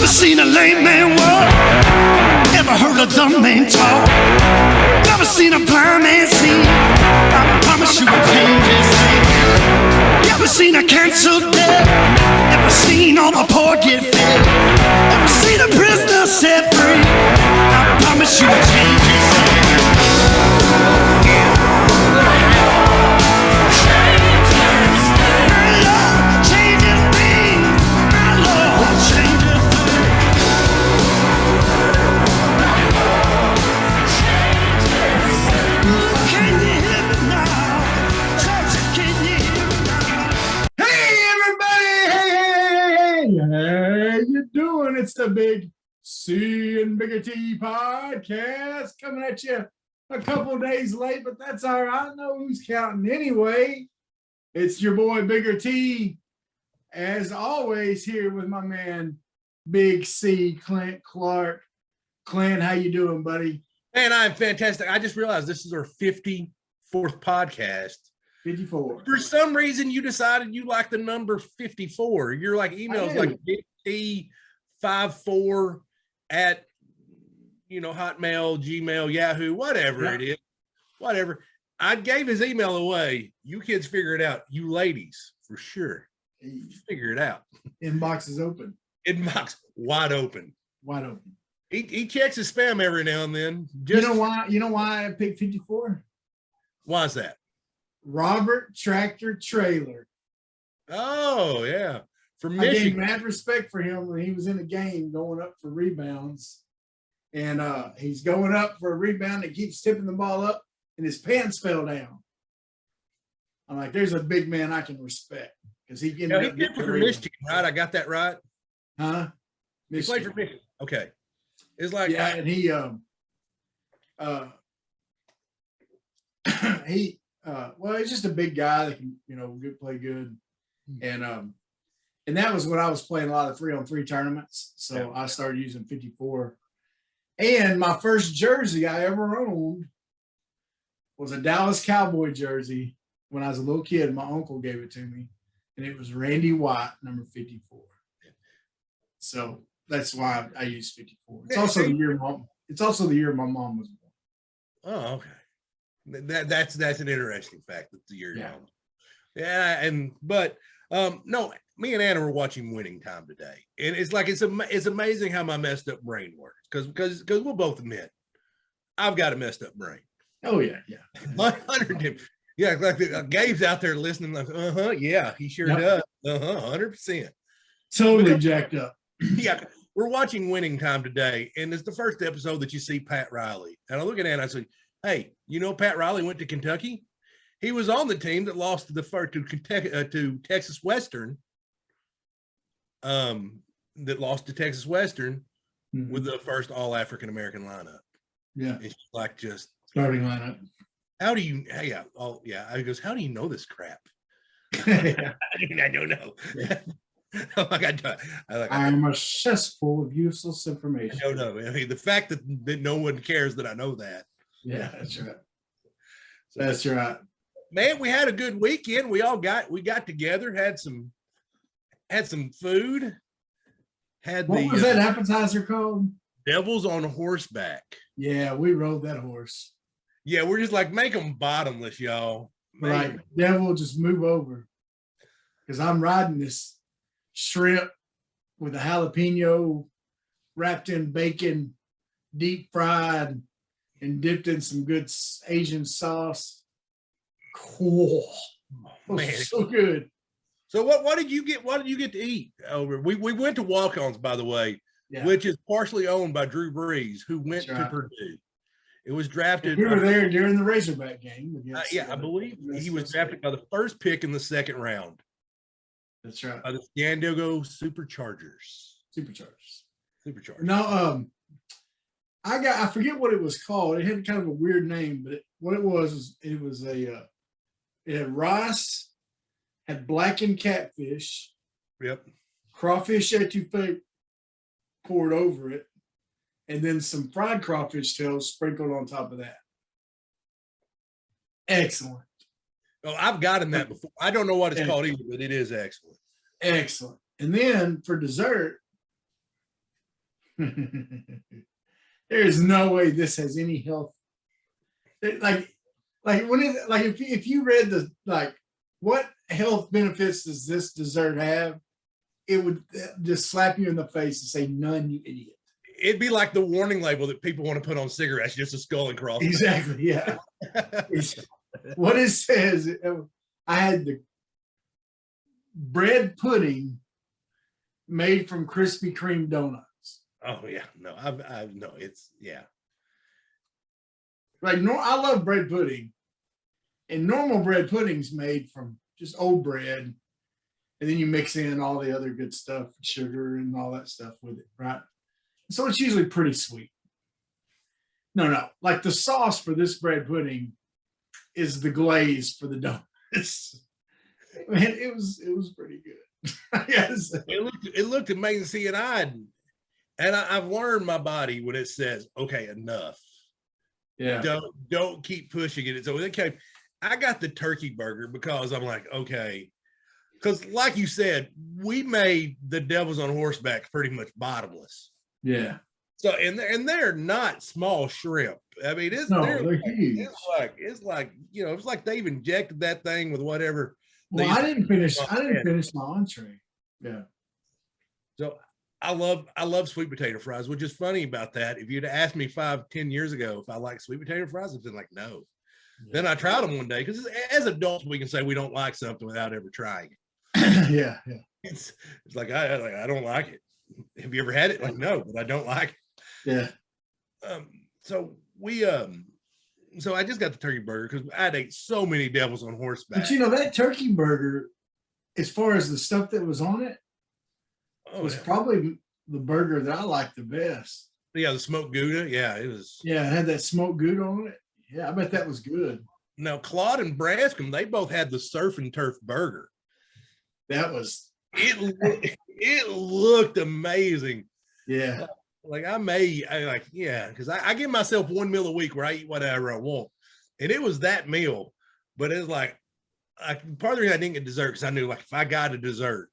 Never seen a lame man walk, never heard a dumb man talk, never seen a blind man see. I promise you will change his name. Never seen a canceled debt, never seen all the poor get fed, never seen a prisoner set free. I promise you will change his name. It's the Big C and Bigger T podcast coming at you a couple days late, but that's all right. I know who's counting anyway. It's your boy Bigger T, as always, here with my man Big C, Clint Clark. Clint, how you doing, buddy? Man, I'm fantastic. I just realized this is our 54th podcast. 54. For some reason, you decided you like the number 54. You're like emails like Big T 54 at Hotmail, Gmail, Yahoo, whatever it is, whatever. I gave his email away. You kids figure it out. You ladies, for sure, figure it out. Inbox is open. Inbox wide open. Wide open. He checks his spam every now and then. You know why I picked 54? Why is that? Robert Tractor Trailer. Oh yeah. From I Michigan. gained mad respect for him when he was in the game going up for rebounds. And he's going up for a rebound and keeps tipping the ball up and his pants fell down. I'm like, there's a big man I can respect because he played for Michigan, right? I got that right. Huh? He played for Michigan. Okay. It's like and he he's just a big guy that can, play good. And that was when I was playing a lot of 3-on-3 tournaments. So I started using 54. And my first jersey I ever owned was a Dallas Cowboy jersey when I was a little kid. My uncle gave it to me. And it was Randy White, number 54. So that's why I use 54. It's also the year my mom was born. Oh, okay. That's an interesting fact. That's the year. Yeah, no, me and Anna were watching Winning Time today, and it's like it's amazing how my messed up brain works because we'll both admit I've got a messed up brain. Oh yeah. 100. Yeah, like Gabe's out there listening. Like, yeah, he sure does. 100%. Totally jacked up. Yeah, we're watching Winning Time today, and it's the first episode that you see Pat Riley, and I look at Anna and I said, "Hey, Pat Riley went to Kentucky." He was on the team that lost to Texas Western. That lost to Texas Western with the first All African American lineup. Yeah, it's like just starting lineup. How do you? He goes, "How do you know this crap?" I don't know. Yeah. I'm a cesspool of useless information. I don't know. I mean, the fact that no one cares that I know that. Yeah, that's right. That's right. Man, we had a good weekend. We got together, had some food. What was that appetizer called? Devils on Horseback. Yeah, we rode that horse. Yeah, we're just like, make them bottomless, y'all. Like, devil, just move over. Because I'm riding this shrimp with a jalapeno wrapped in bacon, deep fried, and dipped in some good Asian sauce. Cool. Man, so good. So what did you get? What did you get to eat over? We went to Walk-Ons, by the way, which is partially owned by Drew Brees, who went to Purdue. It was drafted. We were there during the Razorback game. I believe he was drafted by the first pick in the second round. That's right. By the San Diego Superchargers. No, I forget what it was called. It had kind of a weird name, but what it was it had rice, had blackened catfish. Yep. Crawfish etouffee poured over it, and then some fried crawfish tails sprinkled on top of that. Excellent. Oh, I've gotten that before. I don't know what it's called either, but it is excellent. Excellent. And then for dessert, There is no way this has any health. Like when it like if you read the like what health benefits does this dessert have, it would just slap you in the face and say none, you idiot. It'd be like the warning label that people want to put on cigarettes, just a skull and cross. Exactly. Yeah. What it says, I had the bread pudding made from Krispy Kreme donuts. Oh yeah, no, I've no, it's yeah. Like no, I love bread pudding, and normal bread pudding's made from just old bread, and then you mix in all the other good stuff, sugar and all that stuff with it, right? So it's usually pretty sweet. No, like the sauce for this bread pudding is the glaze for the donuts. Man, it was pretty good. Yes. It looked amazing. See, and I've learned my body when it says, okay, enough. Yeah. Don't keep pushing it. So okay, I got the turkey burger because I'm like, okay, because like you said, we made the Devils on Horseback pretty much bottomless. Yeah. So and they're not small shrimp. I mean, they're huge. It's like you know, it's like they've injected that thing with whatever. Well, I didn't finish my entree. Yeah. So I love sweet potato fries, which is funny about that. If you'd asked me 5-10 years ago if I like sweet potato fries, I'd been like, no. Yeah. Then I tried them one day because as adults we can say we don't like something without ever trying it. Yeah. It's like I don't like it. Have you ever had it? Like no, but I don't like it. Yeah. So so I just got the turkey burger because I'd ate so many Devils on Horseback. But you know that turkey burger, as far as the stuff that was on it, was probably the burger that I liked the best. Yeah, the smoked Gouda. Yeah, it was. Yeah, it had that smoked Gouda on it. Yeah, I bet that was good. Now Claude and Branscombe, they both had the surf and turf burger. That was it looked amazing. Yeah. Like because I give myself one meal a week where I eat whatever I want. And it was that meal, but it's like part of the reason I didn't get dessert because I knew like if I got a dessert,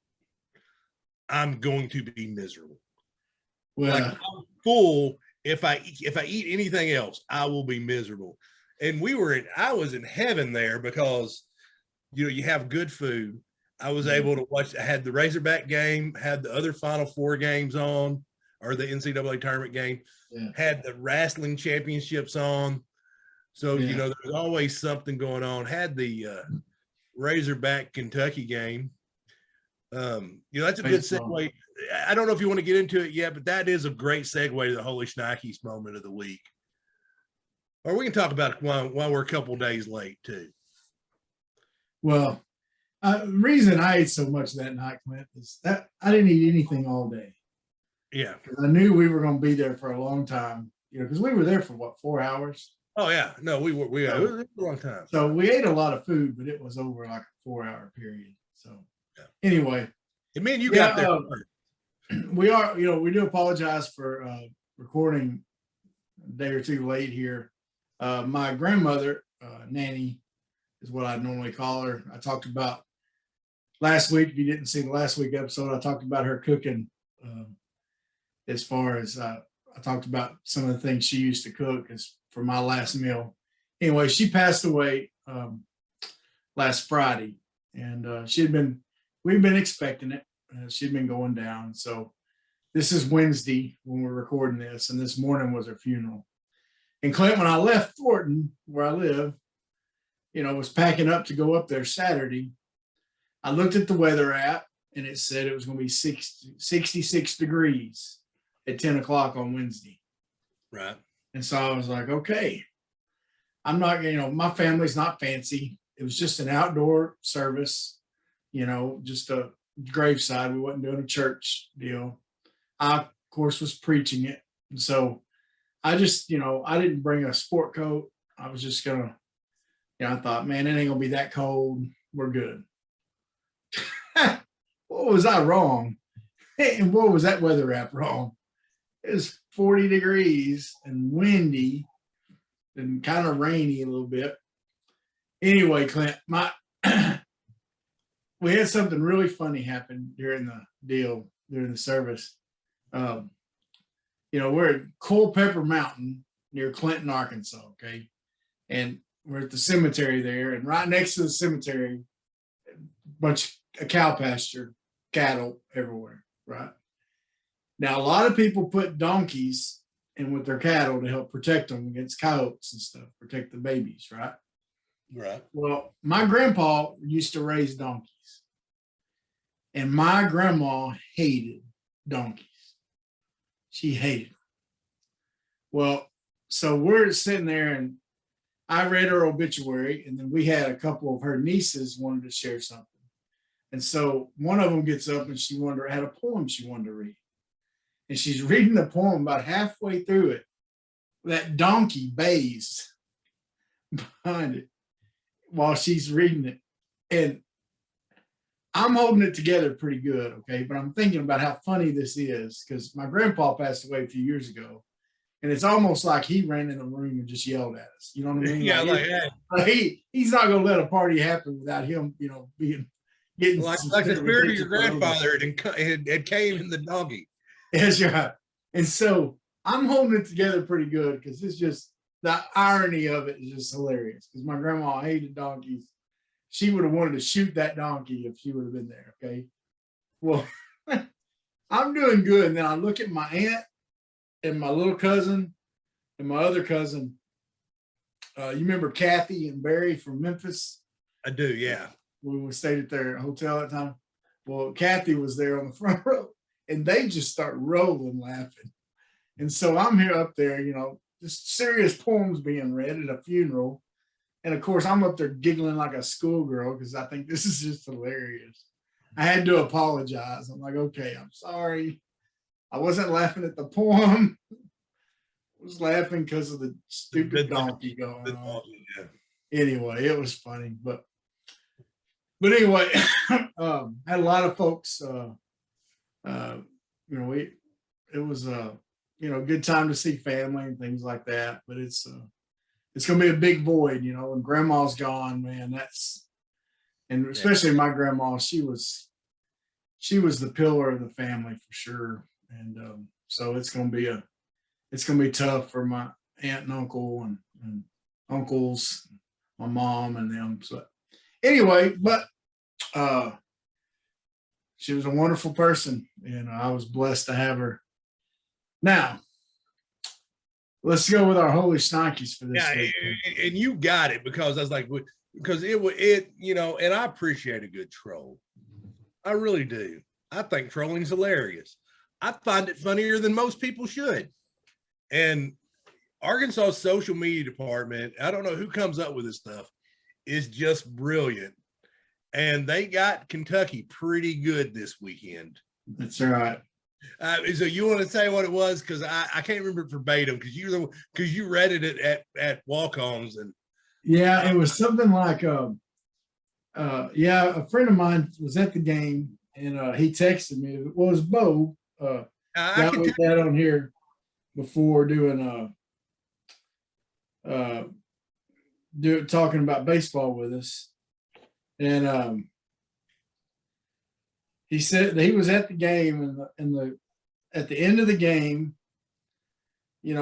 I'm going to be miserable. Well, like I'm full. If I eat anything else, I will be miserable. And I was in heaven there because you know you have good food. I was able to watch. I had the Razorback game, had the other Final Four games on, or the NCAA tournament game, had the wrestling championships on. So, you know, there's always something going on. Had the Razorback Kentucky game. You know, that's a good segue. I don't know if you want to get into it yet, but that is a great segue to the Holy Schnikes moment of the week. Or we can talk about it while we're a couple of days late, too. Well, the reason I ate so much that night, Clint, is that I didn't eat anything all day. Yeah. Because I knew we were going to be there for a long time, you know, because we were there for 4 hours? Oh, yeah. No, it was a long time. So we ate a lot of food, but it was over like a 4-hour period. So anyway. And man, you got there. We are, you know, we do apologize for recording a day or two late here. My grandmother, Nanny, is what I normally call her. I talked about last week. If you didn't see the last week episode, I talked about her cooking. As far as I talked about some of the things she used to cook as for my last meal. Anyway, she passed away last Friday, and we've been expecting it. She'd been going down. So this is Wednesday when we're recording this, and this morning was her funeral. And Clint, when I left Thornton, where I live, you know, was packing up to go up there Saturday, I looked at the weather app and it said it was going to be 66 degrees at 10 o'clock on Wednesday. Right. And so I was like, okay, I'm not, you know, my family's not fancy. It was just an outdoor service, you know, just a graveside. We wasn't doing a church deal. I, of course, was preaching it. And so I just, you know, I didn't bring a sport coat. I was just going to, you know, I thought, man, it ain't going to be that cold. We're good. What was I wrong? And what was that weather app wrong? It was 40 degrees and windy and kind of rainy a little bit. Anyway, Clint, we had something really funny happen during the service. we're at Culpeper Mountain near Clinton, Arkansas. Okay. And we're at the cemetery there. And right next to the cemetery, a bunch of cow pasture, cattle everywhere. Right. Now, a lot of people put donkeys in with their cattle to help protect them against coyotes and stuff, protect the babies. Right. Right. Well, my grandpa used to raise donkeys, and my grandma hated donkeys. She hated them. Well, so we're sitting there, and I read her obituary, and then we had a couple of her nieces wanted to share something. And so one of them gets up and she had a poem she wanted to read. And she's reading the poem. About halfway through it, that donkey bays behind it while she's reading it. And I'm holding it together pretty good, okay? But I'm thinking about how funny this is because my grandpa passed away a few years ago. And it's almost like he ran in the room and just yelled at us. You know what I mean? Yeah, He's not going to let a party happen without him, getting like the spirit of your grandfather had came in the donkey. That's right. And so I'm holding it together pretty good because it's just the irony of it is just hilarious. Because my grandma hated donkeys. She would have wanted to shoot that donkey if she would have been there. Okay. Well, I'm doing good. And then I look at my aunt and my little cousin and my other cousin. You remember Kathy and Barry from Memphis? I do, yeah. When we stayed at their hotel at the time. Well, Kathy was there on the front row and they just start rolling laughing. And so I'm here up there, just serious poems being read at a funeral. And of course, I'm up there giggling like a schoolgirl because I think this is just hilarious. I had to apologize. I'm like, okay, I'm sorry. I wasn't laughing at the poem. I was laughing because of the stupid donkey going on. Yeah. Anyway, it was funny. But anyway, had a lot of folks, it was a good time to see family and things like that. But it's going to be a big void, when grandma's gone, man, and especially my grandma, she was the pillar of the family for sure. And so it's going to be tough for my aunt and uncle and uncles, my mom and them. So anyway, but she was a wonderful person and I was blessed to have her. Now, let's go with our holy shnikes for this week. And you got it because I was like, because and I appreciate a good troll. I really do. I think trolling's hilarious. I find it funnier than most people should. And Arkansas social media department, I don't know who comes up with this stuff, is just brilliant. And they got Kentucky pretty good this weekend. That's right. So you want to say what it was? Because I can't remember it verbatim because you read it at walk-ons and it was something like a friend of mine was at the game and he texted me. It was Bo. Got with that on here before doing talking about baseball with us, and he said that he was at the game and at the end of the game, he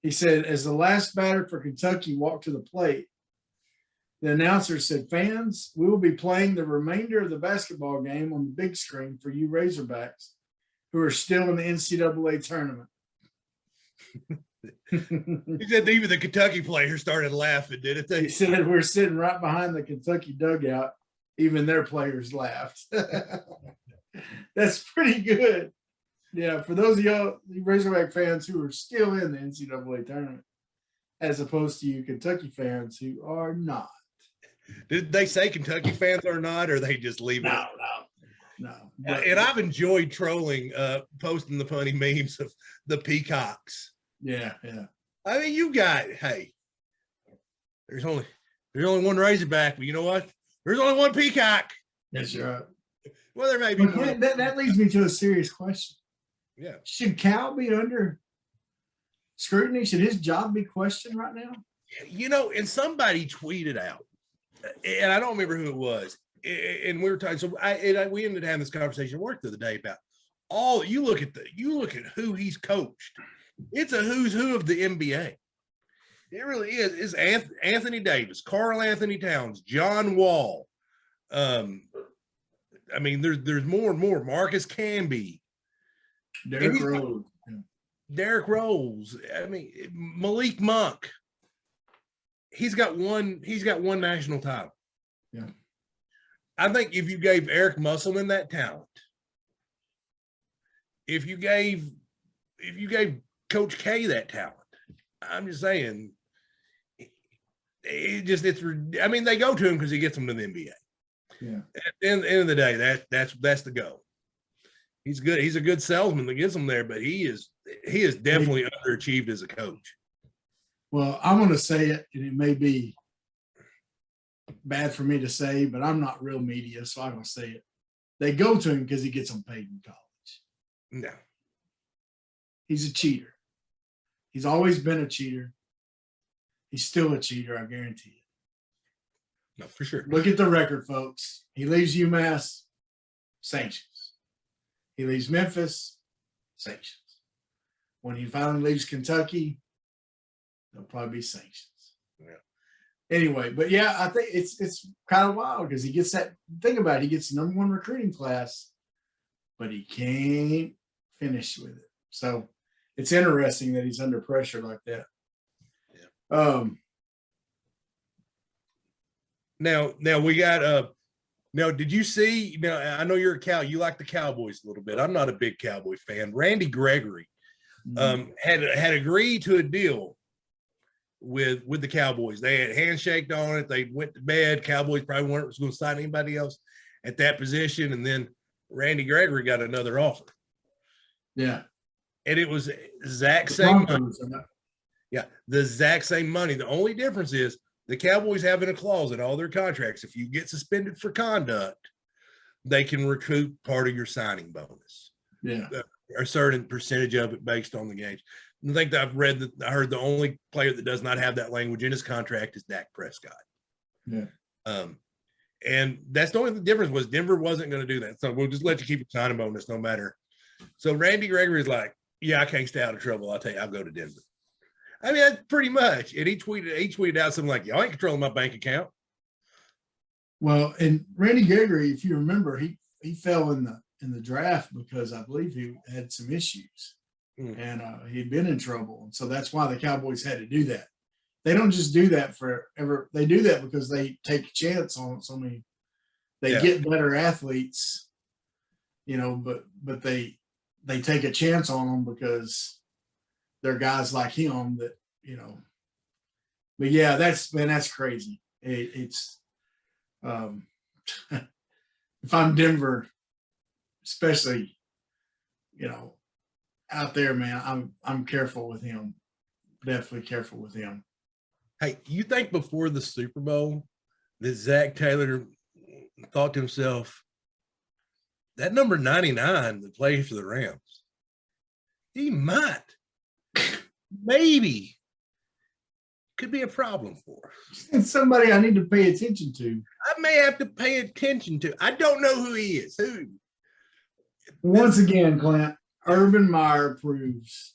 said as the last batter for Kentucky walked to the plate, the announcer said, "Fans, we will be playing the remainder of the basketball game on the big screen for you Razorbacks who are still in the NCAA tournament." He said even the Kentucky players started laughing, didn't they? He said we're sitting right behind the Kentucky dugout. Even their players laughed. That's pretty good. Yeah, for those of y'all Razorback fans who are still in the NCAA tournament, as opposed to you Kentucky fans who are not. Did they say Kentucky fans are not, or they just leave it? No. And I've enjoyed trolling, posting the funny memes of the peacocks. Yeah. I mean, there's only one Razorback, but you know what? There's only one peacock. That's right. Well, there may be more. That leads me to a serious question. Yeah. Should Cal be under scrutiny? Should his job be questioned right now? And somebody tweeted out, and I don't remember who it was, and we were talking. So we ended up having this conversation at work the other day about you look at who he's coached. It's a who's who of the NBA. It really is. It's Anthony Davis, Karl Anthony Towns, John Wall. I mean, there's more and more. Marcus Camby, Derrick Rose. Derrick Rose. I mean, Malik Monk. He's got one national title. Yeah. I think if you gave Eric Musselman that talent, if you gave Coach K that talent, I'm just saying, I mean, they go to him because he gets them to the NBA. Yeah. At the end of the day, that's the goal. He's good. He's a good salesman that gets them there, but he is definitely underachieved as a coach. Well, I'm going to say it, and it may be bad for me to say, but I'm not real media, so I'm going to say it. They go to him because he gets them paid in college. No. He's a cheater. He's always been a cheater. He's still a cheater, I guarantee it. No, for sure. Look at the record, folks. He leaves UMass, sanctions. He leaves Memphis, sanctions. When he finally leaves Kentucky, there'll probably be sanctions. Yeah. Anyway, but yeah, I think it's kind of wild because he gets that. Think about it, he gets the #1 recruiting class, but he can't finish with it. So it's interesting that he's under pressure like that. Yeah. Now we got now did you see, now I know you're you like the Cowboys a little bit. I'm not a big Cowboy fan. Randy Gregory had agreed to a deal with the Cowboys. They had handshaked on it. They went to bed. Cowboys probably weren't going to sign anybody else at that position, and then Randy Gregory got another offer. Yeah. And it was exact same money. Yeah, the exact same money. The only difference is the Cowboys have in a clause in all their contracts, if you get suspended for conduct, they can recoup part of your signing bonus. Yeah. A certain percentage of it based on the games. I think that I heard the only player that does not have that language in his contract is Dak Prescott. Yeah. And that's the only difference was Denver wasn't going to do that. So we'll just let you keep your signing bonus no matter. So Randy Gregory is like, yeah, I can't stay out of trouble. I'll tell you, I'll go to Denver. I mean, that's pretty much. And he tweeted out something like, y'all ain't controlling my bank account. Well, and Randy Gregory, if you remember, he fell in the draft because I believe he had some issues and he'd been in trouble. And so that's why the Cowboys had to do that. They don't just do that forever. They do that because they take a chance on so many. They get better athletes, you know, but they take a chance on them because they're guys like him that, you know. But yeah, that's crazy. It's if I'm Denver, especially, you know, out there, man, I'm careful with him. Definitely careful with him. Hey, you think before the Super Bowl that Zach Taylor thought to himself, that number 99 that plays for the Rams, he might, maybe, could be a problem for us. It's somebody I need to pay attention to. I may have to pay attention to. I don't know who he is. Who? Once again, Clint, Urban Meyer proves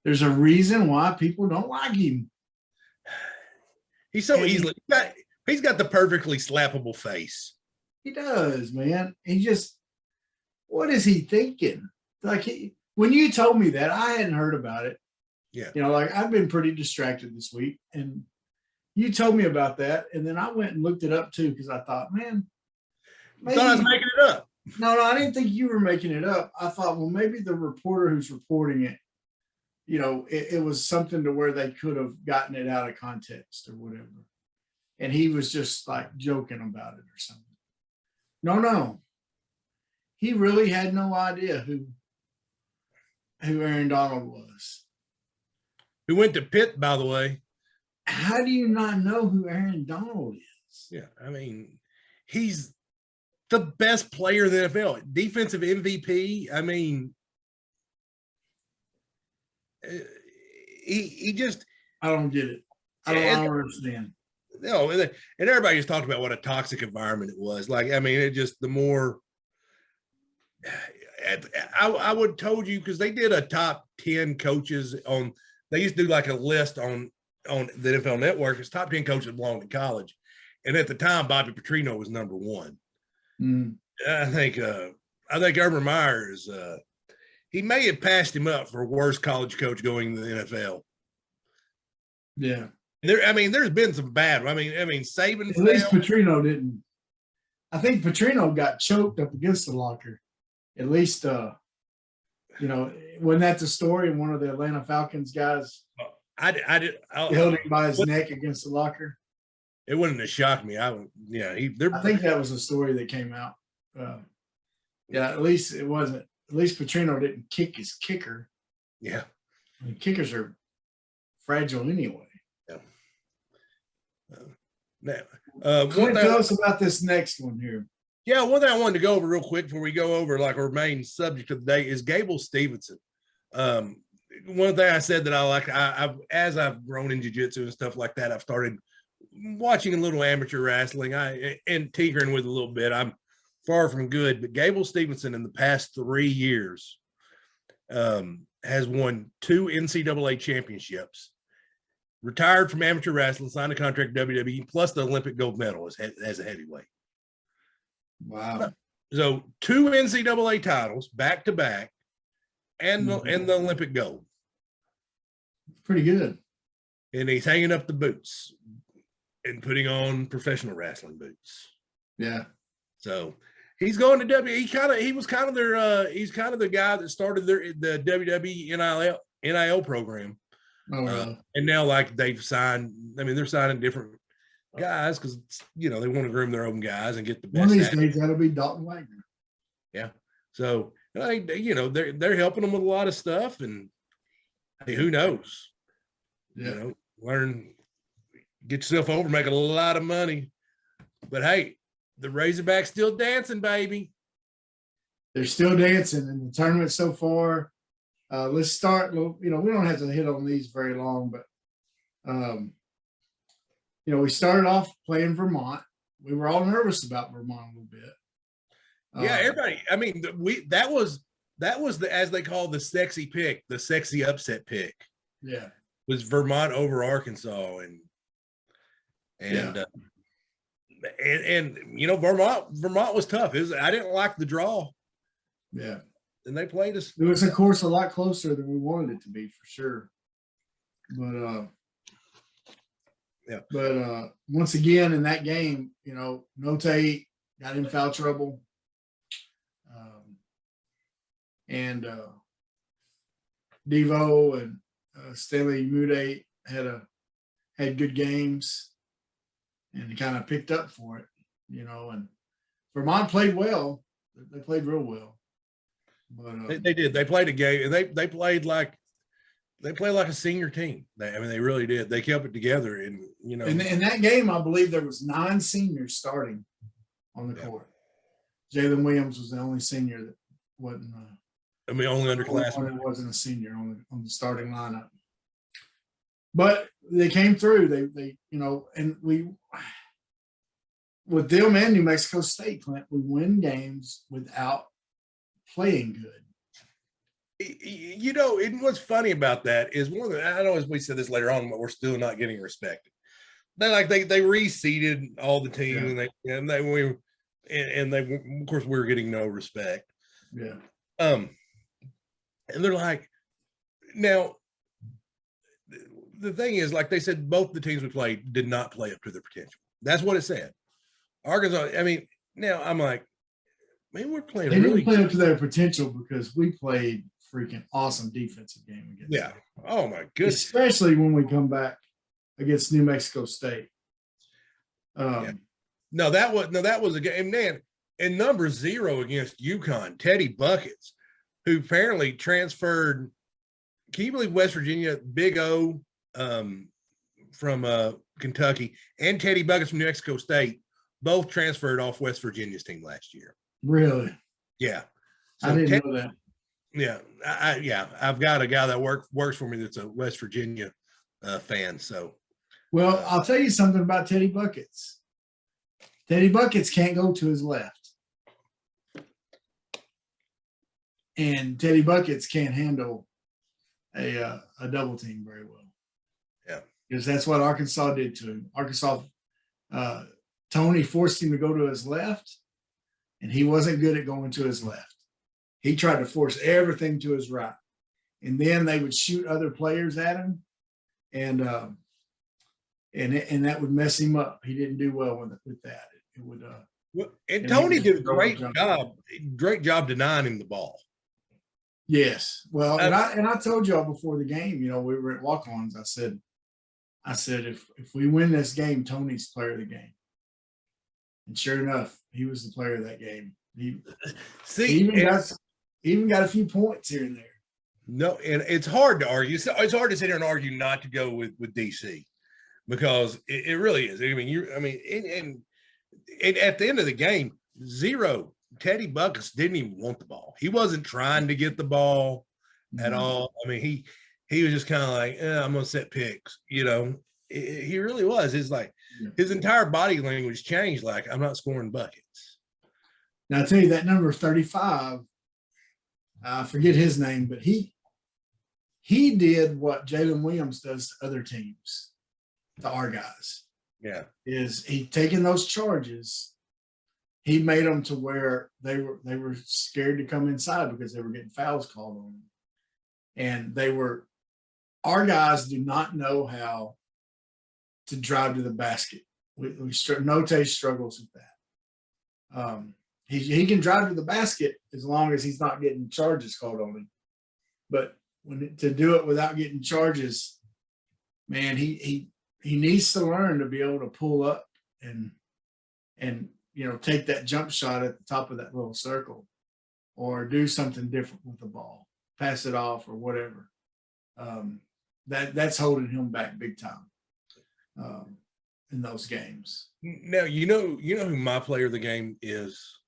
there's a reason why people don't like him. He's so easily, he's got the perfectly slappable face. He does, man. He just, what is he thinking? Like, when you told me that, I hadn't heard about it. Yeah. You know, like I've been pretty distracted this week, and you told me about that, and then I went and looked it up too because I thought, man, maybe, I thought I was making it up. No, I didn't think you were making it up. I thought, well, maybe the reporter who's reporting it, you know, it was something to where they could have gotten it out of context or whatever. And he was just like joking about it or something. No. He really had no idea who Aaron Donald was. Who went to Pitt, by the way. How do you not know who Aaron Donald is? Yeah, I mean, he's the best player in the NFL. Defensive MVP. I mean, he just. I don't get it. I don't understand. and everybody just talked about what a toxic environment it was. Like, I mean, it just the more I would told you, because they did a top 10 coaches on. They used to do like a list on the NFL Network. It's top 10 coaches that belonged in college, and at the time, Bobby Petrino was number one. Mm. I think Urban Meyer is. He may have passed him up for worst college coach going to the NFL. Yeah. There's been some bad. I mean, Saban. At least Petrino didn't. I think Petrino got choked up against the locker. At least, wasn't that the story? One of the Atlanta Falcons guys held him by his neck against the locker. It wouldn't have shocked me. I think that was a story that came out. At least it wasn't. At least Petrino didn't kick his kicker. Yeah. I mean, kickers are fragile anyway. Yeah. Clint, tell us about this next one here. Yeah, one thing I wanted to go over real quick before we go over like our main subject of the day is Gable Stevenson. One thing I said that I like, as I've grown in jiu-jitsu and stuff like that, I've started watching a little amateur wrestling and tinkering with a little bit. I'm far from good, but Gable Stevenson in the past 3 years has won 2 NCAA championships, retired from amateur wrestling, signed a contract with WWE, plus the Olympic gold medal as a heavyweight. Wow. So 2 NCAA titles back to back and the Olympic gold. Pretty good. And he's hanging up the boots and putting on professional wrestling boots. Yeah. So he's going to he's kind of the guy that started the WWE NIL program. Oh, really? And now like they've signed, they're signing different guys because they want to groom their own guys and get the best. One of these days that'll be Dalton Wagner. Yeah. So they're helping them with a lot of stuff, and hey, who knows? Yeah. Learn, get yourself over, make a lot of money. But hey, the Razorbacks still dancing, baby. They're still dancing in the tournament so far. Let's start. We don't have to hit on these very long, but we started off playing Vermont. We were all nervous about Vermont a little bit. Yeah, everybody. That was the, as they call the sexy pick, the sexy upset pick. Yeah, was Vermont over Arkansas, and Vermont was tough. I didn't like the draw. Yeah, and they played us. It was, of course, a lot closer than we wanted it to be, for sure. But But once again in that game, Note got in foul trouble, and Devo and Stanley Mude had good games, and kind of picked up for it, And Vermont played well; they played real well. But they did. They played a game, and they played like. They played like a senior team. They really did. They kept it together, and In that game, I believe there was 9 seniors starting on the court. Jalen Williams was the only senior that wasn't. Only underclassmen. Wasn't a senior on the starting lineup. But they came through. They and we with them and New Mexico State, Clint, we win games without playing good. And what's funny about that is I know as we said this later on, but we're still not getting respected. They reseeded all the teams, and of course we're getting no respect. Yeah. And they're like, now the thing is, like they said, both the teams we played did not play up to their potential. That's what it said. Arkansas. Now I'm like, man, we're playing. They didn't play up to their potential because we played freaking awesome defensive game against them. Oh my goodness. Especially when we come back against New Mexico State. No, that was a game, man. And number 0 against UConn, Teddy Buckets, who apparently transferred. Can you believe West Virginia, Big O from Kentucky, and Teddy Buckets from New Mexico State both transferred off West Virginia's team last year? Really? Yeah. So I didn't know that. Yeah, I've got a guy that works for me that's a West Virginia fan. So, Well, I'll tell you something about Teddy Buckets. Teddy Buckets can't go to his left. And Teddy Buckets can't handle a double team very well. Yeah. Because that's what Arkansas did to him. Tony forced him to go to his left, and he wasn't good at going to his left. He tried to force everything to his right. And then they would shoot other players at him, and that would mess him up. He didn't do well with that. It would. And Tony did a great job denying him the ball. Yes. Well, and I told y'all before the game, we were at walk-ons. I said, if we win this game, Tony's player of the game. And sure enough, he was the player of that game. He even got a few points here and there. No, and it's hard to argue. It's hard to sit here and argue not to go with DC, because it really is. And at the end of the game, Teddy Buckets didn't even want the ball. He wasn't trying to get the ball at all. I mean, he was just kind of like, I'm going to set picks. He really was. It's like his entire body language changed. Like, I'm not scoring buckets. Now, I'll tell you that number 35, I forget his name, but he did what Jalen Williams does to other teams, to our guys. Yeah. Is he taking those charges? He made them to where they were scared to come inside because they were getting fouls called on them. And our guys do not know how to drive to the basket. Note struggles with that. He can drive to the basket as long as he's not getting charges called on him. But to do it without getting charges, man, he needs to learn to be able to pull up and take that jump shot at the top of that little circle, or do something different with the ball, pass it off or whatever. That's holding him back big time in those games. Now, you know who my player of the game is?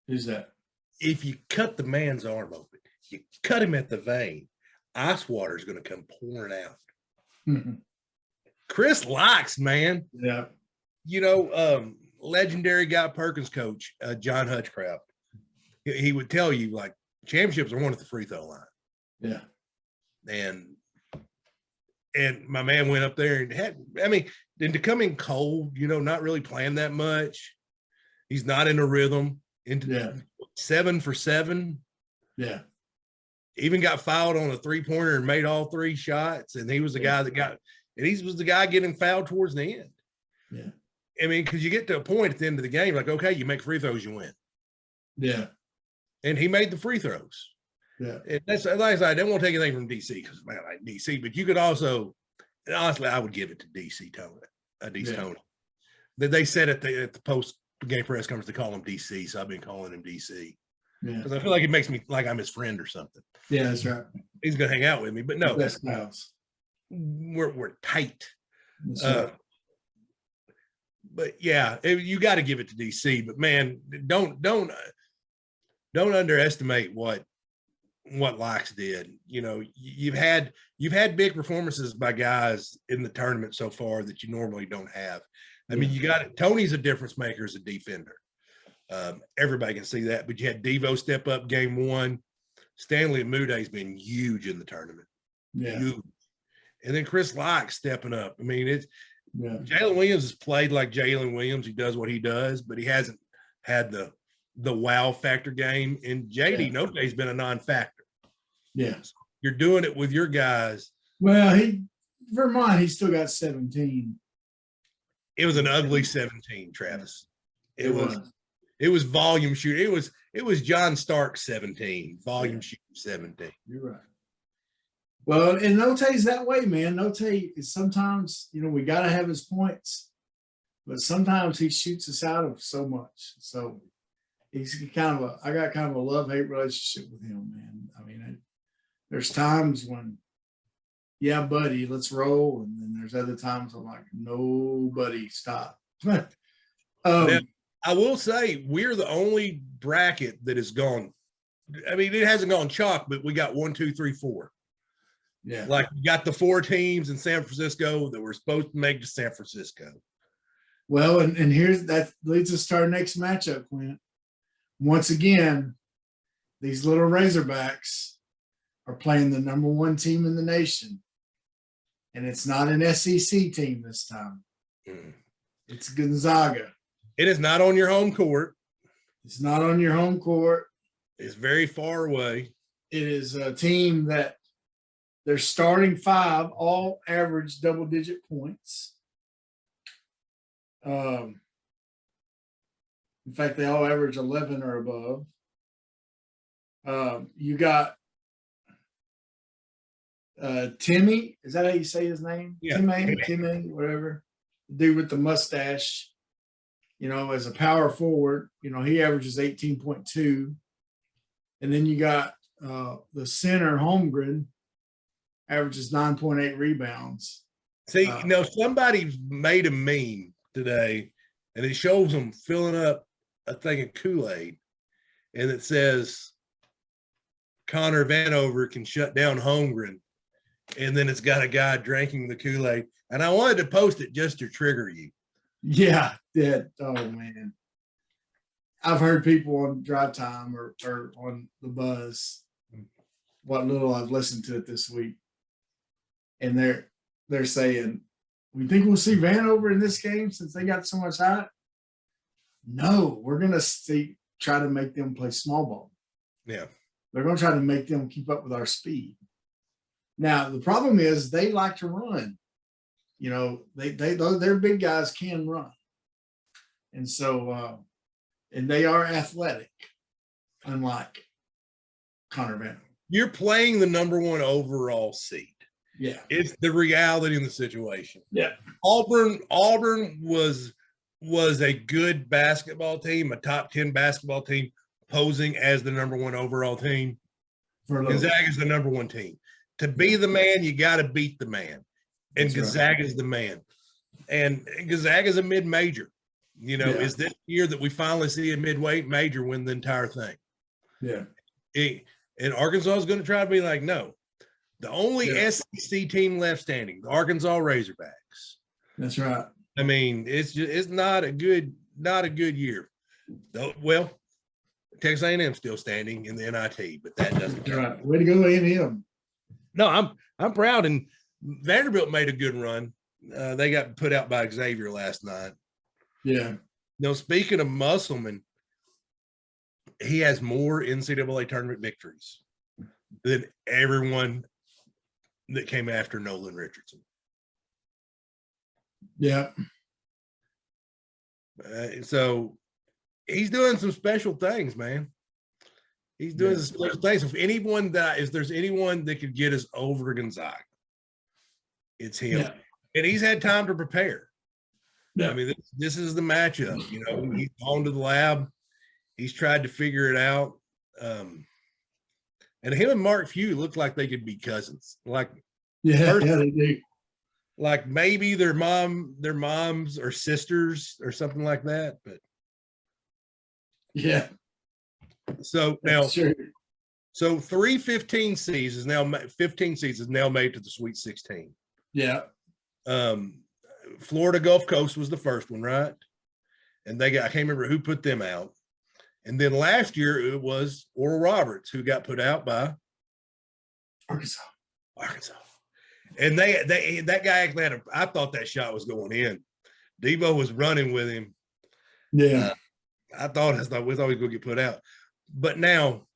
Who's that? If you cut the man's arm open, you cut him at the vein, ice water is going to come pouring out. Mm-hmm. Chris Lykes, man. Yeah. Legendary Guy Perkins coach, John Hutchcraft, he would tell you, like, championships are won at the free throw line. Yeah. And my man went up there and to come in cold, not really playing that much. He's not in a rhythm. 7 for 7. Yeah. Even got fouled on a 3-pointer and made all 3 shots. And he was the guy he was the guy getting fouled towards the end. Yeah. Because you get to a point at the end of the game, like, okay, you make free throws, you win. Yeah. And he made the free throws. Yeah. And that's, like I said, I didn't want to take anything from DC, because, man, I like DC, but you could also, and honestly, I would give it to DC Tony. They said at the post game press conference, they call him DC, so I've been calling him DC. Yeah. Because I feel like it makes me like I'm his friend or something. Yeah, that's right. He's going to hang out with me, but no, Best pals. We're tight. Right. But yeah, you got to give it to DC. But man, don't underestimate what Lykes did. You've had big performances by guys in the tournament so far that you normally don't have. You got it. Tony's a difference maker as a defender. Everybody can see that. But you had Devo step up game 1. Stanley Amude's been huge in the tournament. Yeah. Huge. And then Chris Lykes stepping up. It's Jalen Williams has played like Jalen Williams. He does what he does, but he hasn't had the wow factor game. And JD Note's been a non-factor. Yeah. So you're doing it with your guys. Well, Vermont, he still got 17. It was an ugly 17, Travis. It was volume shooting. It was John Stark 17, volume shooting 17. You're right. Well, and Note's that way, man. Note is sometimes, we got to have his points, but sometimes he shoots us out of so much. So he's I got kind of a love-hate relationship with him, man. There's times when, yeah, buddy, let's roll. And then there's other times I'm like, nobody stop. Now, I will say we're the only bracket that has gone. It hasn't gone chalk, but we got 1, 2, 3, 4. Yeah. Like you got the 4 teams in San Francisco that were supposed to make to San Francisco. Well, and here's that leads us to our next matchup, Clint. Once again, these little Razorbacks are playing the number 1 team in the nation. And it's not an SEC team this time. It's Gonzaga. It is not on your home court. It's not on your home court. It's very far away. It is a team that their starting 5 all average double-digit points. In fact, they all average 11 or above. You got Timmy. Is that how you say his name? Yeah. Timmy, whatever. The dude with the mustache, as a power forward, he averages 18.2. And then you got the center, Holmgren, averages 9.8 rebounds. See, somebody made a meme today, and it shows them filling up a thing of Kool-Aid, and it says Connor Vanover can shut down Holmgren, and then it's got a guy drinking the Kool-Aid. And I wanted to post it just to trigger you. Yeah. Oh, man. I've heard people on Drive Time or on the Buzz, what little I've listened to it this week, and they're saying, we think we'll see Vanover in this game since they got so much height. No, we're going to try to make them play small ball. Yeah. They're going to try to make them keep up with our speed. Now, the problem is they like to run. Their big guys can run. And so, and they are athletic, unlike Connor Vanover. You're playing the number 1 overall seed. Yeah. It's the reality in the situation. Yeah. Auburn was a good basketball team, a top 10 basketball team, posing as the number 1 overall team. Gonzaga is the number 1 team. To be the man, you got to beat the man. And That's Gonzaga is the man. And Gonzaga is a mid-major. Is this year that we finally see a midweight major win the entire thing? Yeah. And Arkansas is going to try to be like, no. The only SEC team left standing, the Arkansas Razorbacks. That's right. I mean, it's not a good year. Well, Texas A&M still standing in the NIT, but that doesn't count. Right. Way to go, A&M. No, I'm proud, and Vanderbilt made a good run. They got put out by Xavier last night. Yeah. Speaking of Musselman, he has more NCAA tournament victories than everyone that came after Nolan Richardson. Yeah. So he's doing some special things, man. He's doing some special things. If there's anyone that could get us over Gonzaga, it's him. Yeah. And he's had time to prepare. Yeah. I mean, this is the matchup. He's gone to the lab. He's tried to figure it out. And him and Mark Few look like they could be cousins. They do. Like maybe their moms or sisters or something like that. But yeah. So now, so 15 seeds is now made to the Sweet 16. Yeah. Florida Gulf Coast was the first one, right? And I can't remember who put them out. And then last year it was Oral Roberts who got put out by Arkansas. And that guy actually I thought that shot was going in. Devo was running with him. Yeah. We thought he was going to get put out. But now,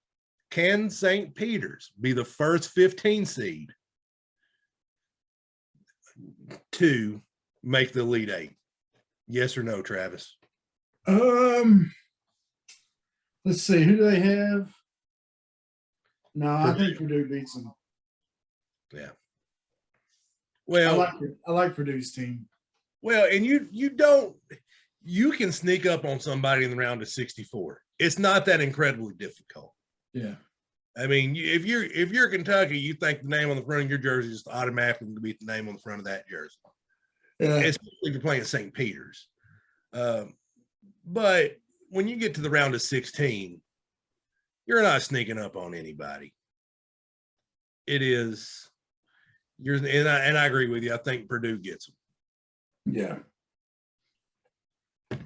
can St. Peter's be the first 15 seed to make the Elite Eight? Yes or no, Travis? Let's see. Who do they have? No, I think Purdue beats them. Yeah. Well, I like Purdue's team. Well, and you can sneak up on somebody in the round of 64. It's not that incredibly difficult. Yeah. I mean, if you're Kentucky, you think the name on the front of your jersey is automatically going to beat the name on the front of that jersey. Yeah. Especially if you're playing St. Peter's. But when you get to the round of 16, you're not sneaking up on anybody. It is And I agree with you. I think Purdue gets them. Yeah.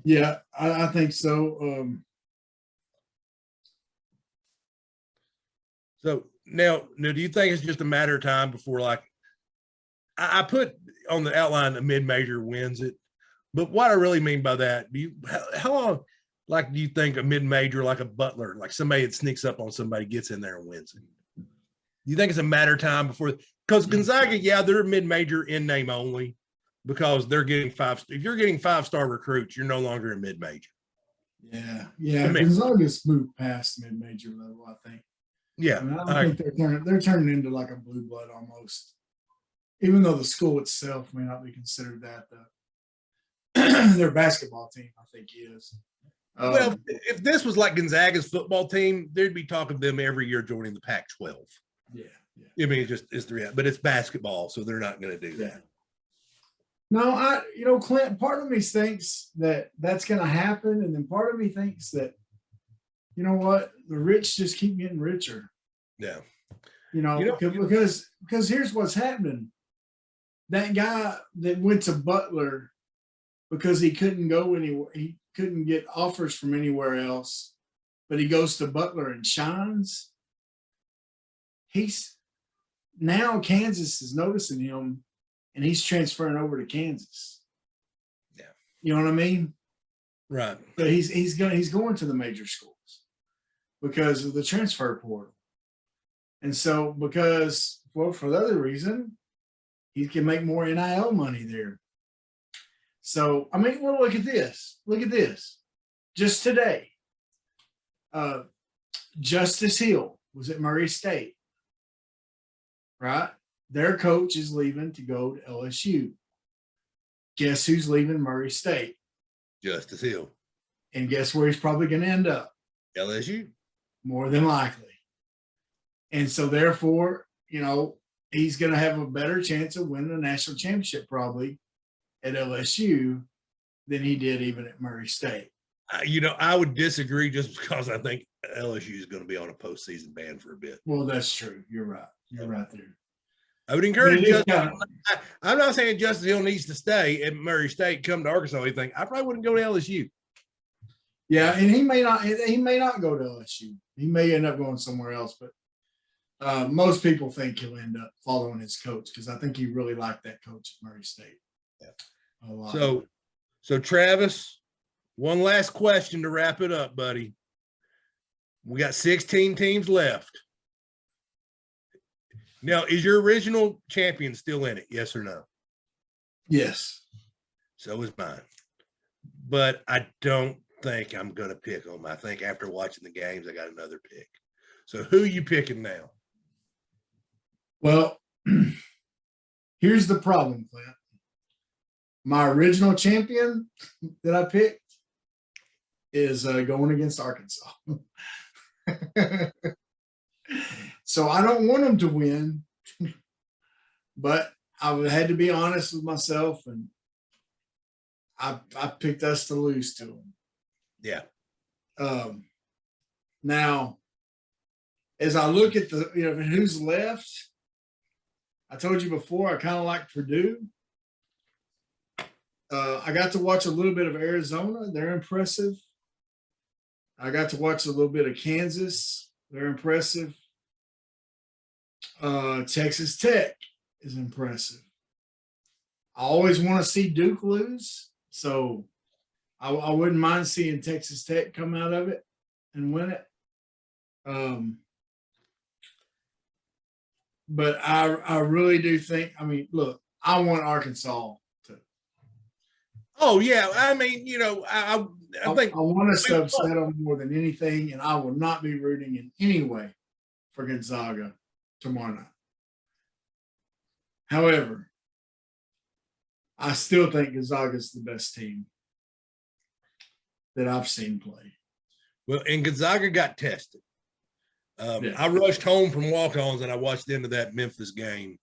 Yeah, I think so. So now, do you think it's just a matter of time before, like, I put on the outline a mid-major wins it, but what I really mean by that, how long, like, do you think a mid-major, like a Butler, like somebody that sneaks up on somebody, gets in there and wins it? Do you think it's a matter of time before? Because Gonzaga, yeah, they're mid-major in name only, because they're getting if you're getting 5-star recruits, you're no longer a mid-major. Yeah. Gonzaga's moved past mid-major level, I think. Yeah, I mean, I don't think they're turning into like a blue blood almost, even though the school itself may not be considered that. Their basketball team, I think, is. Well, if this was like Gonzaga's football team, there'd be talk of them every year joining the Pac-12. Yeah. I mean, it's the reality, but it's basketball, so they're not going to do that. No, Clint, part of me thinks that that's going to happen. And then part of me thinks that, you know what, the rich just keep getting richer. Yeah. Because here's what's happening. That guy that went to Butler because he couldn't go anywhere, he couldn't get offers from anywhere else, but he goes to Butler and shines. Now Kansas is noticing him, and he's transferring over to Kansas. Yeah. You know what I mean? Right. But he's going to the major schools because of the transfer portal. And so for the other reason, he can make more NIL money there. So, I mean, well, look at this. Just today, Justice Hill was at Murray State, right? Their coach is leaving to go to LSU. Guess who's leaving Murray State? Justice Hill. And guess where he's probably going to end up? LSU. More than likely. And so therefore, he's going to have a better chance of winning a national championship probably at LSU than he did even at Murray State. I would disagree just because I think LSU is going to be on a postseason ban for a bit. Well, that's true. You're right. You're right there. I would encourage I'm not saying Justice Hill needs to stay at Murray State, come to Arkansas or anything. I probably wouldn't go to LSU. Yeah, and he may not go to LSU. He may end up going somewhere else, but most people think he'll end up following his coach because I think he really liked that coach at Murray State. Yeah. A lot. So Travis, one last question to wrap it up, buddy. We got 16 teams left. Now, is your original champion still in it? Yes or no? Yes. So is mine. But I don't think I'm going to pick them. I think after watching the games, I got another pick. So who are you picking now? Well, here's the problem, Clint. My original champion that I picked is going against Arkansas. So I don't want them to win, but I had to be honest with myself, and I picked us to lose to them. Yeah. Now, as I look at who's left, I told you before I kind of like Purdue. I got to watch a little bit of Arizona. They're impressive. I got to watch a little bit of Kansas. They're impressive. Texas Tech is impressive. I always want to see Duke lose, so I wouldn't mind seeing Texas Tech come out of it and win it. But I really do think, look, I want Arkansas to. Oh, yeah. I mean, I think I want us to upset them more than anything, and I will not be rooting in any way for Gonzaga tomorrow night. However, I still think Gonzaga is the best team that I've seen play. Well, and Gonzaga got tested. Yeah. I rushed home from walk-ons and I watched the end of that Memphis game,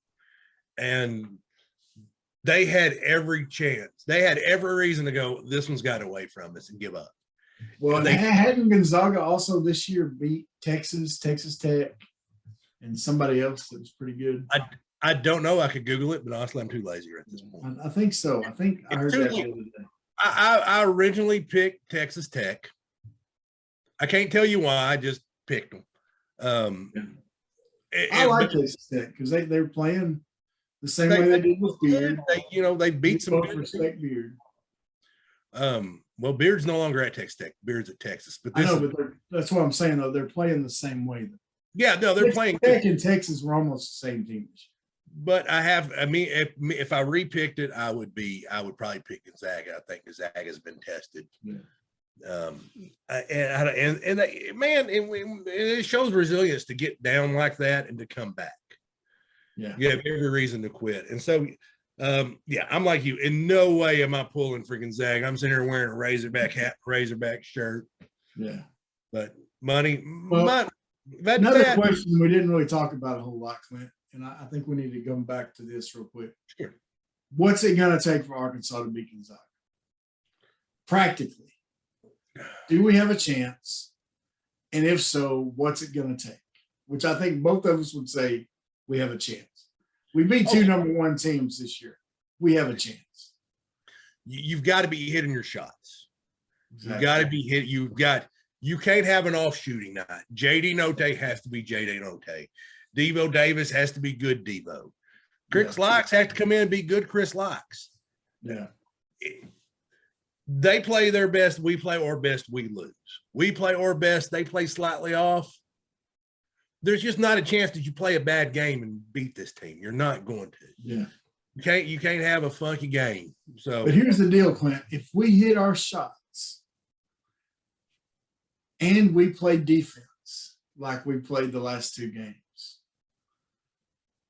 and they had every chance. They had every reason to go, this one's got away from us and give up. Well, hadn't Gonzaga also this year beat Texas Tech, and somebody else that was pretty good? I don't know. I could Google it, but honestly, I'm too lazy at this point. I think so. I think I heard Too that the late. other day. I originally picked Texas Tech. I can't tell you why. I just picked them. I like Texas Tech because they're playing the same way they did with Beard. They beat some both respect Beard. Well, Beard's no longer at Texas Tech. Beard's at Texas, but I know, but that's what I'm saying though. They're playing the same way. Yeah, no, they're playing. Tech and Texas were almost the same team. But if I repicked it, I would probably pick Gonzaga. I think Gonzaga has been tested. Yeah. It shows resilience to get down like that and to come back. Yeah. You have every reason to quit. And so, I'm like you. In no way am I pulling for Gonzaga. I'm sitting here wearing a Razorback hat, Razorback shirt. Yeah. But money. Another question we didn't really talk about a whole lot, Clint, and I think we need to come back to this real quick. Sure. What's it going to take for Arkansas to beat Gonzaga? Practically, do we have a chance? And if so, what's it going to take? Which I think both of us would say we have a chance. We beat two number one teams this year. We have a chance. You've got to be hitting your shots. Exactly. You've got to be hit. You can't have an off shooting night. JD Notae has to be JD Notae. Devo Davis has to be good Devo. Chris Locks has to come in and be good Chris Locks. Yeah. They play their best. We play our best. We lose. We play our best. They play slightly off. There's just not a chance that you play a bad game and beat this team. You're not going to. Yeah. You can't have a funky game. So, but here's the deal, Clint. If we hit our shots and we play defense like we played the last two games,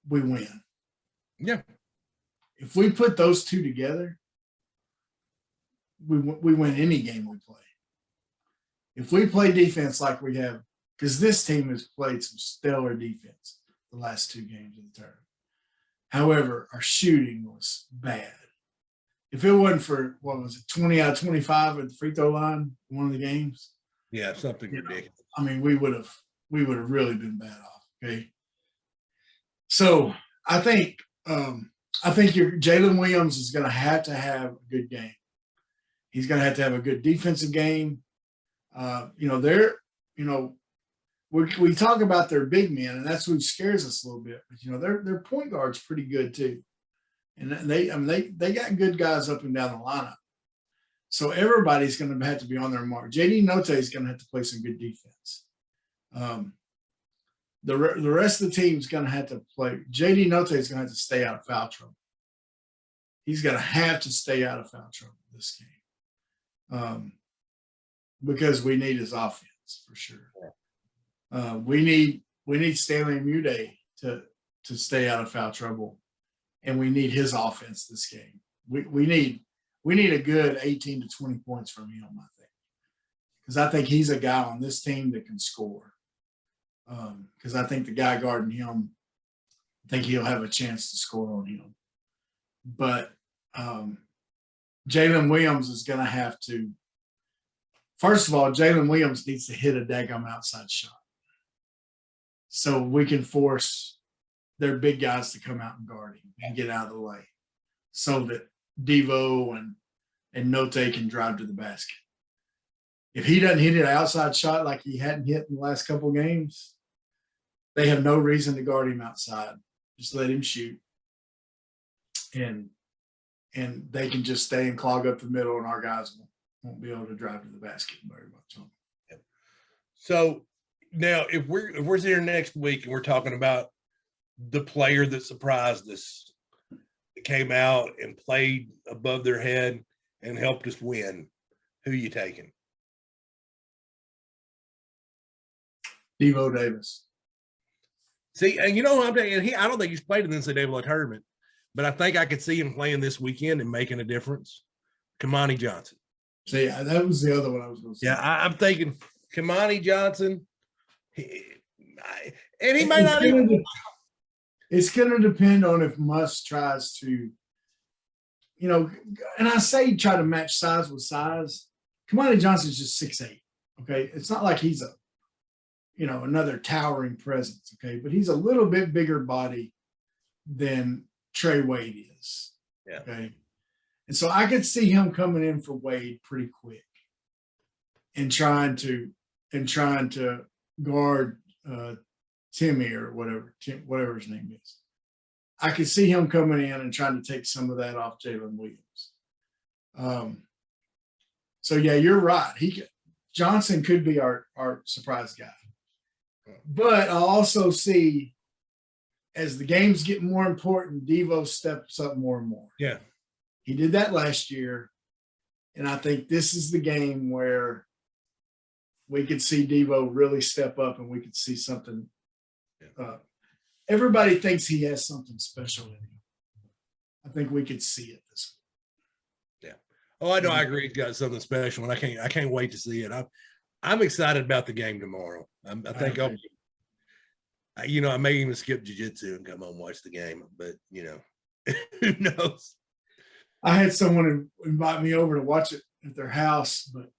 we win. Yeah. If we put those two together, we win any game we play. If we play defense like we have, because this team has played some stellar defense the last two games of the tournament. However, our shooting was bad. If it wasn't for, 20 out of 25 at the free throw line, one of the games. Yeah, something ridiculous. I mean, we would have really been bad off. Okay. So I think your Jalen Williams is going to have a good game. He's going to have a good defensive game. We talk about their big men, and that's what scares us a little bit. But their point guard's pretty good too, and they got good guys up and down the lineup. So everybody's going to have to be on their mark. JD Notae is going to have to play some good defense. The rest of the team's going to have to play. JD Notae is going to have to stay out of foul trouble. He's going to have to stay out of foul trouble this game, because we need his offense for sure. We need Stanley Mude to stay out of foul trouble, and we need his offense this game. We need a good 18 to 20 points from him, I think, because I think he's a guy on this team that can score. Because I think the guy guarding him, I think he'll have a chance to score on him. But Jalen Williams is going to have to. First of all, Jalen Williams needs to hit a daggum outside shot, so we can force their big guys to come out and guard him and get out of the way, so that Devo and Note can drive to the basket. If he doesn't hit an outside shot like he hadn't hit in the last couple of games, they have no reason to guard him outside. Just let him shoot, and they can just stay and clog up the middle, and our guys won't be able to drive to the basket very much. So now, if we're here next week and we're talking about the player that surprised us, that came out and played above their head and helped us win, who you taking? Devo Davis. See, and you know what I'm saying? I don't think he's played in the NCAA tournament, but I think I could see him playing this weekend and making a difference. Kamani Johnson. See, that was the other one I was going to say. Yeah, I'm thinking Kamani Johnson. And he may not even. It's going to depend on if Muss tries to, and I say try to match size with size. Kamani Johnson's just 6'8". Okay. It's not like he's another towering presence. Okay. But he's a little bit bigger body than Trey Wade is. Yeah. Okay. And so I could see him coming in for Wade pretty quick and trying to guard Timmy or whatever his name is. I could see him coming in and trying to take some of that off Jalen Williams. So yeah, you're right. Johnson could be our surprise guy. But I also see as the games get more important, Devo steps up more and more. Yeah. He did that last year. And I think this is the game where we could see Devo really step up and we could see something. Everybody thinks he has something special in him. I think we could see it this week. Yeah. Oh, I know. I agree. He's got something special, and I can't wait to see it. I'm excited about the game tomorrow. I think I may even skip jiu-jitsu and come home and watch the game, but who knows? I had someone invite me over to watch it at their house, but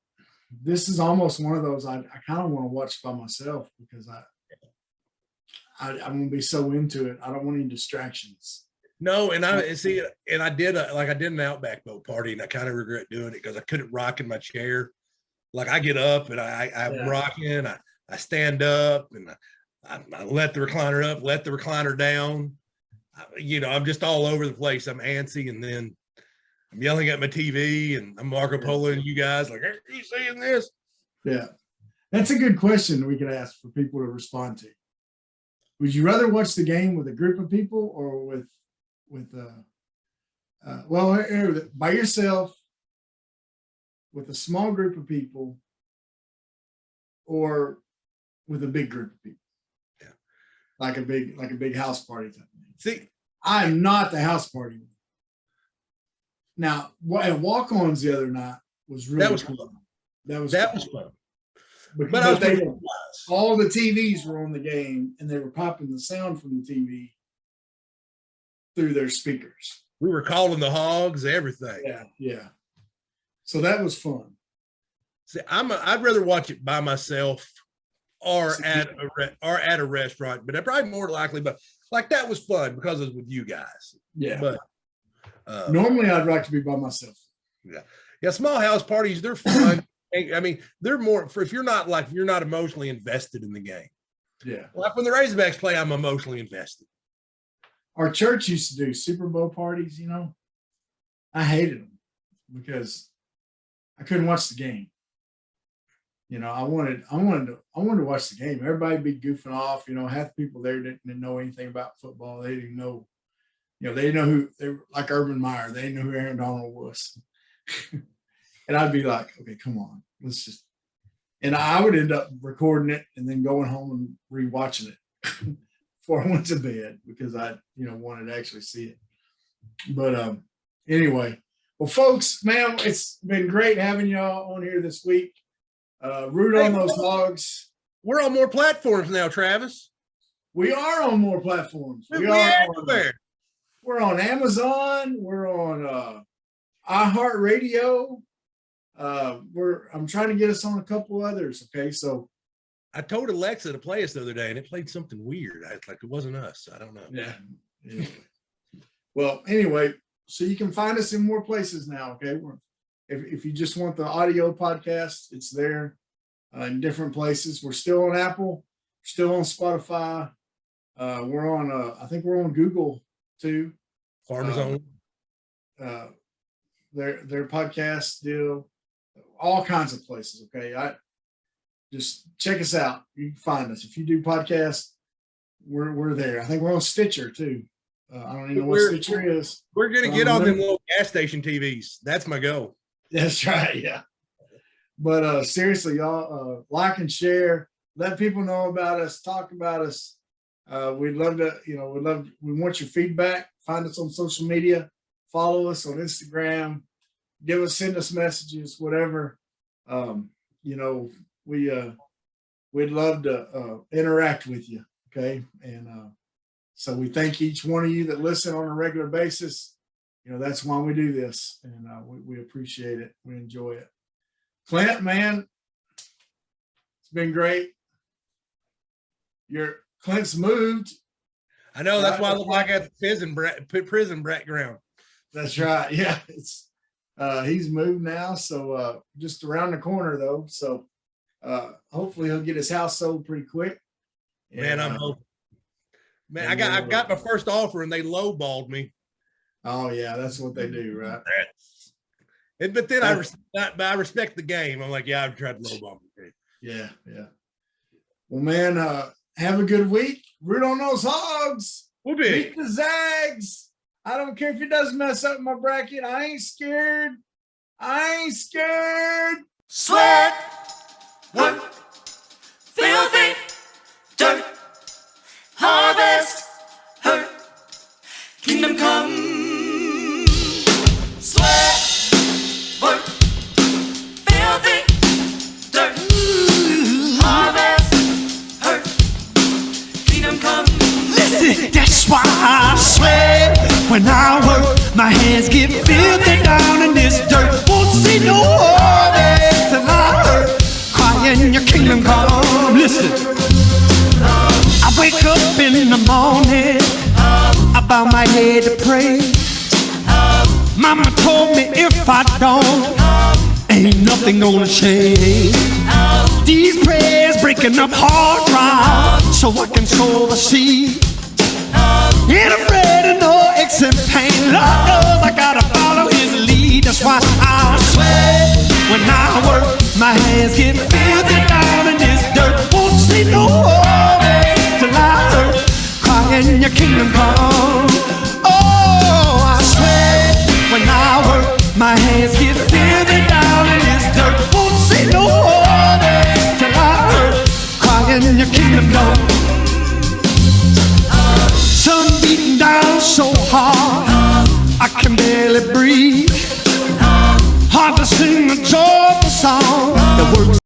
this is almost one of those I kind of want to watch by myself because I'm going to be so into it. I don't want any distractions. No, and I see it, and I did an Outback boat party, and I kind of regret doing it because I couldn't rock in my chair. Like I get up and I'm rocking, I stand up and I let the recliner up, let the recliner down. I'm just all over the place. I'm antsy, and then I'm yelling at my TV, and I'm Marco Polo and you guys like, are you seeing this? Yeah, that's a good question we could ask for people to respond to. Would you rather watch the game with a group of people or by yourself, with a small group of people, or with a big group of people? Yeah, like a big house party type thing. See, I'm not the house party one. Now, at walk-ons the other night was really cool. That was fun. But all the TVs were on the game, and they were popping the sound from the TV through their speakers. We were calling the hogs, everything. Yeah. So that was fun. See, I'd rather watch it by myself or at a restaurant, but probably more likely. But like that was fun because it was with you guys. Yeah. But normally I'd like to be by myself. Yeah. Small house parties, they're fun. I mean, they're more for if you're not emotionally invested in the game. Yeah. Like when the Razorbacks play, I'm emotionally invested. Our church used to do Super Bowl parties, I hated them because I couldn't watch the game. I wanted to watch the game. Everybody be goofing off, half the people there didn't know anything about football. They didn't know, they didn't know who they were, like Urban Meyer. They didn't know who Aaron Donald was. And I'd be like, okay, come on, let's just, and I would end up recording it and then going home and rewatching it before I went to bed because I, wanted to actually see it. But anyway, well, folks, man, it's been great having y'all on here this week. Root on those hogs. We're on more platforms now, Travis. We are on more platforms. We're everywhere. We're on Amazon. We're on iHeartRadio. I'm trying to get us on a couple others. Okay, so I told Alexa to play us the other day, and it played something weird. Like it wasn't us. I don't know. Yeah. Well, anyway, so you can find us in more places now. Okay, if you just want the audio podcast, it's there in different places. We're still on Apple, still on Spotify. We're on. I think we're on Google too. Farmers Only. Their podcast deal, all kinds of places. Okay, just check us out. You can find us if you do podcasts. We're there. I think we're on Stitcher too. I don't even know what Stitcher is. We're gonna get on them little gas station TVs. That's my goal. That's right. Yeah. But seriously, y'all, like and share. Let people know about us. Talk about us. We'd love to. We want your feedback. Find us on social media. Follow us on Instagram. Send us messages, whatever. We'd love to interact with you. Okay. And so we thank each one of you that listen on a regular basis. That's why we do this. And we appreciate it. We enjoy it. Clint, man, it's been great. Clint's moved. I know that's why I look like a prison background. That's right. Yeah, it's he's moved now, so just around the corner though. So hopefully he'll get his house sold pretty quick. Man, I'm hoping. Man, I got my first offer and they lowballed me. Oh yeah, that's what they do, right? But then I respect the game. I'm like, yeah, I've tried to lowball me. Yeah, yeah. Well, man, have a good week. Root on those Hogs. We'll be. Beat the Zags. I don't care if it does mess up my bracket. I ain't scared. I ain't scared. Sweat, work, filthy, dirt, harvest, hurt, kingdom come. Sweat, work, filthy, dirt, harvest, hurt, kingdom come. Listen, that's why I sweat when I work. My hands get filthy down in this dirt. Won't see no harvest till I hurt. Crying your kingdom come. Listen, I wake up in the morning, I bow my head to pray. Mama told me if I don't, ain't nothing gonna change. These prayers breaking up hard ground so I can sow the seed. Ain't afraid of no aches and pain. Lord knows I gotta follow his lead. That's why I sweat when I work. My hands get filthy down in this dirt. Won't see no harvest till I hurt. Crying your kingdom come. Oh, I sweat when I work. My hands get filthy down in this dirt. Won't see no harvest till I hurt. Crying your kingdom come. Sun beating down so hard, I can barely breathe. Hard to sing a joyful song that works.